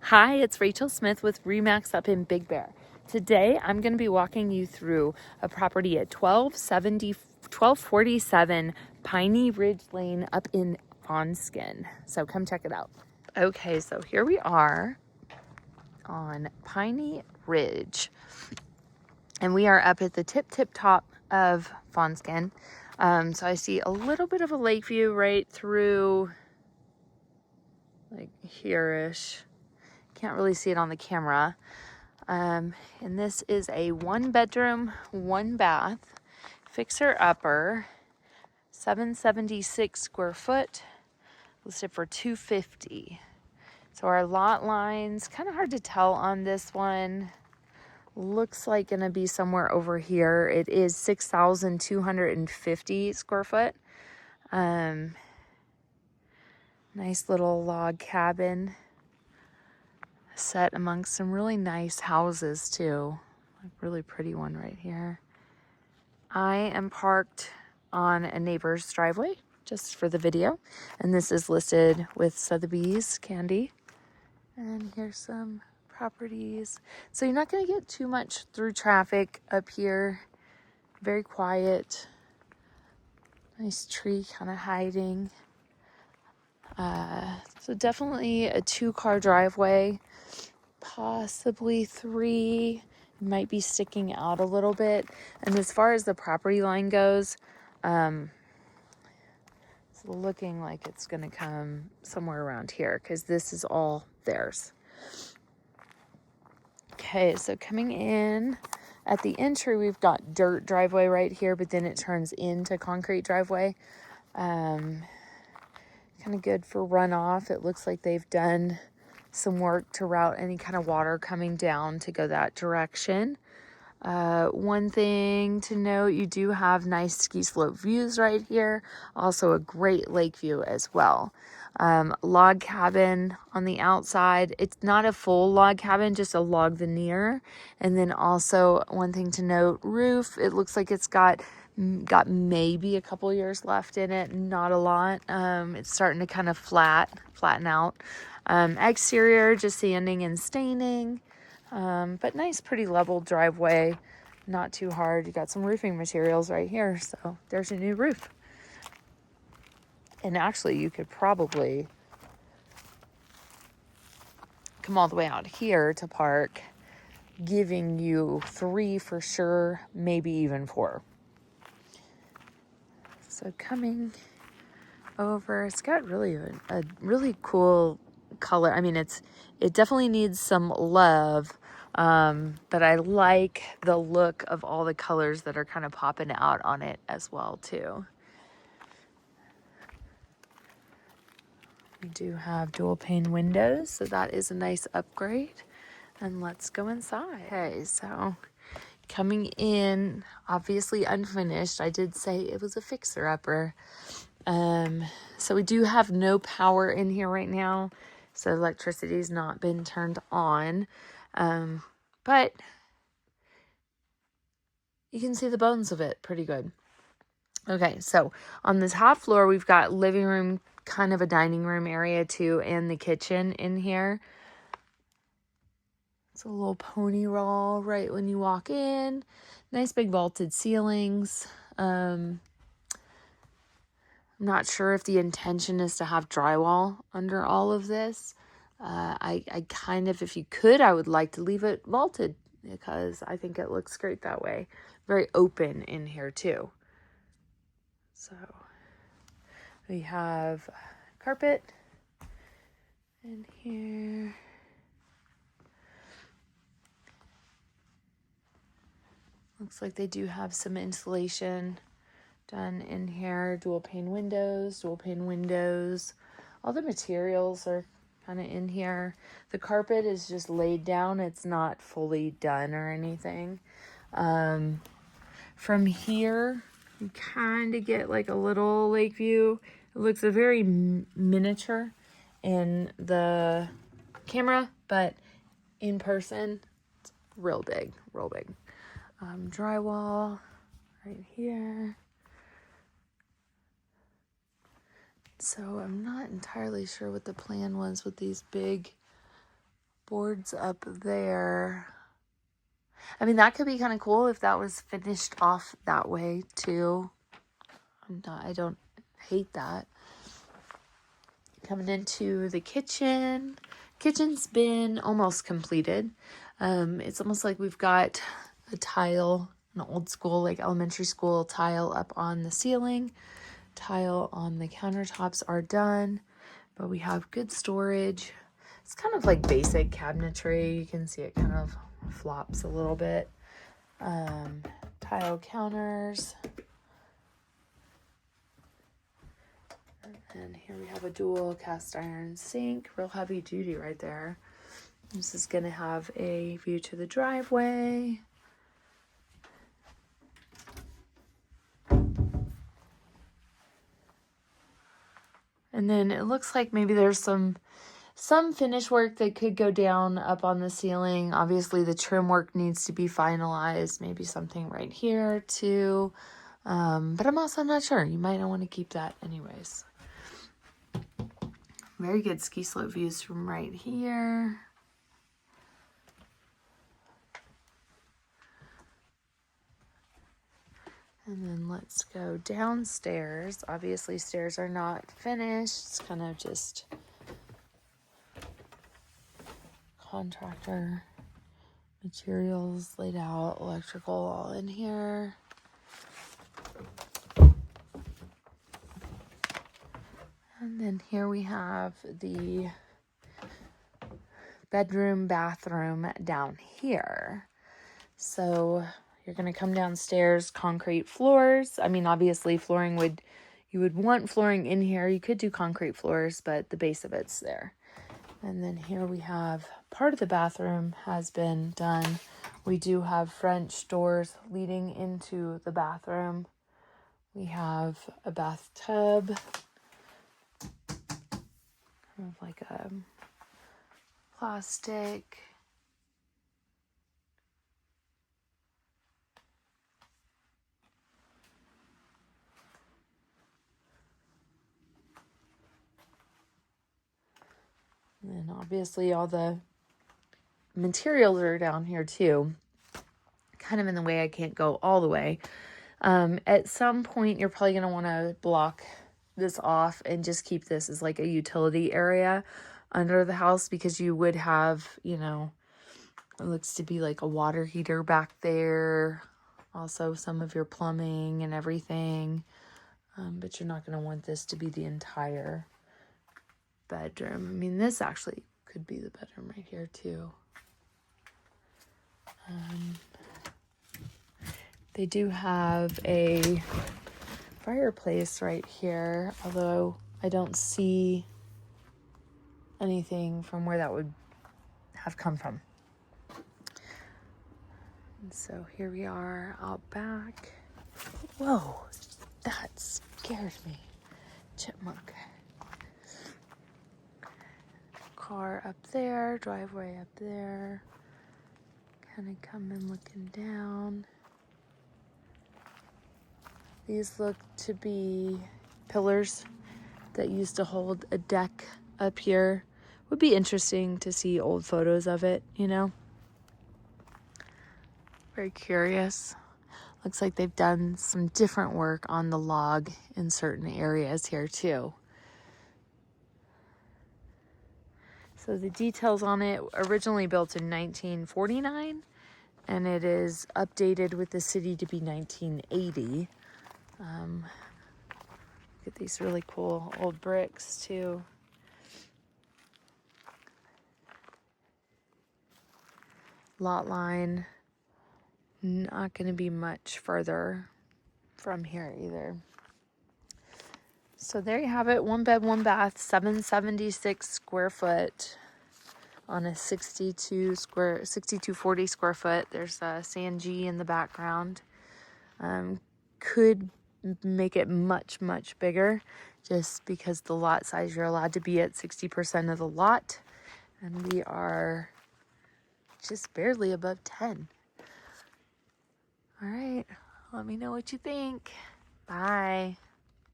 Hi, it's Rachel Smith with RE/MAX up in Big Bear. Today, I'm going to be walking you through a property at 1247 Piney Ridge Lane up in Fawnskin. So come check it out. Okay, so here we are on Piney Ridge. And we are up at the tip top of Fawnskin. So I see a little bit of a lake view right through like here-ish. Can't really see it on the camera. And this is a 1-bedroom, 1-bath, fixer-upper, 776 square foot, listed for $250. So our lot lines, kind of hard to tell on this one. Looks like gonna be somewhere over here. It is 6,250 square foot. Nice little log cabin set amongst some really nice houses too. Like really pretty one right here. I am parked on a neighbor's driveway just for the video, and this is listed with Sotheby's candy. And here's some properties. So you're not going to get too much through traffic up here. Very quiet. Nice tree kind of hiding. So definitely a 2-car driveway. Possibly 3. It might be sticking out a little bit. And as far as the property line goes, it's looking like it's going to come somewhere around here because this is all theirs. Okay, so coming in at the entry, we've got dirt driveway right here, but then it turns into concrete driveway. Kind of good for runoff. It looks like they've done some work to route any kind of water coming down to go that direction. One thing to note, you do have nice ski slope views right here. Also a great lake view as well. Log cabin on the outside. It's not a full log cabin, just a log veneer. And then also one thing to note, roof. It looks like it's got maybe a couple years left in it, not a lot. It's starting to kind of flatten out. Exterior, just sanding and staining. But nice, pretty level driveway. Not too hard. You got some roofing materials right here. So there's a new roof. And actually, you could probably come all the way out here to park, giving you 3 for sure, maybe even 4. So coming over, it's got really a really cool color. I mean, it definitely needs some love, but I like the look of all the colors that are kind of popping out on it as well too. We do have dual pane windows, so that is a nice upgrade. And let's go inside. Okay, so coming in, obviously unfinished. I did say it was a fixer-upper. So we do have no power in here right now, so electricity's not been turned on. But you can see the bones of it pretty good. Okay, so on the top floor, we've got living room, kind of a dining room area too, and the kitchen in here. It's a little pony roll right when you walk in. Nice big vaulted ceilings. I'm not sure if the intention is to have drywall under all of this. I kind of, if you could, I would like to leave it vaulted because I think it looks great that way. Very open in here too. So we have carpet in here. Looks like they do have some insulation done in here. Dual pane windows. All the materials are kind of in here. The carpet is just laid down. It's not fully done or anything. From here, you kind of get like a little lake view. It looks a very miniature in the camera, but in person, it's real big. Drywall right here. So I'm not entirely sure what the plan was with these big boards up there. I mean, that could be kind of cool if that was finished off that way too. I don't hate that. Coming into the kitchen. Kitchen's been almost completed. It's almost like we've got a tile, an old school, like elementary school tile up on the ceiling. Tile on the countertops are done, but we have good storage. It's kind of like basic cabinetry. You can see it kind of flops a little bit. Tile counters. And here we have a dual cast iron sink, real heavy duty right there. This is going to have a view to the driveway. And then it looks like maybe there's some finish work that could go down up on the ceiling. Obviously the trim work needs to be finalized. Maybe something right here too. But I'm also not sure. You might not want to keep that anyways. Very good ski slope views from right here. And then let's go downstairs. Obviously stairs are not finished. It's kind of just contractor materials laid out, electrical all in here. And then here we have the bedroom, bathroom down here. So you're going to come downstairs, concrete floors. I mean, obviously you would want flooring in here. You could do concrete floors, but the base of it's there. And then here we have part of the bathroom has been done. We do have French doors leading into the bathroom. We have a bathtub. Kind of like a plastic. And then obviously all the materials are down here too. Kind of in the way I can't go all the way. At some point you're probably going to want to block this off and just keep this as like a utility area under the house, because you would have, you know, it looks to be like a water heater back there. Also some of your plumbing and everything. But you're not going to want this to be the entire bedroom. I mean, this actually could be the bedroom right here too. They do have a fireplace right here, although I don't see anything from where that would have come from. And so here we are out back. Whoa, that scared me. Chipmunk. Car up there, driveway up there. Kind of coming looking down. These look to be pillars that used to hold a deck up here. Would be interesting to see old photos of it, you know. Very curious. Looks like they've done some different work on the log in certain areas here too. So the details on it, originally built in 1949, and it is updated with the city to be 1980. Look at these really cool old bricks too. Lot line, not going to be much further from here either. So there you have it, 1 bed, 1 bath, 776 square foot on a 6240 square foot. There's a San G in the background. Could make it much, much bigger just because the lot size, you're allowed to be at 60% of the lot. And we are just barely above 10. All right, let me know what you think. Bye.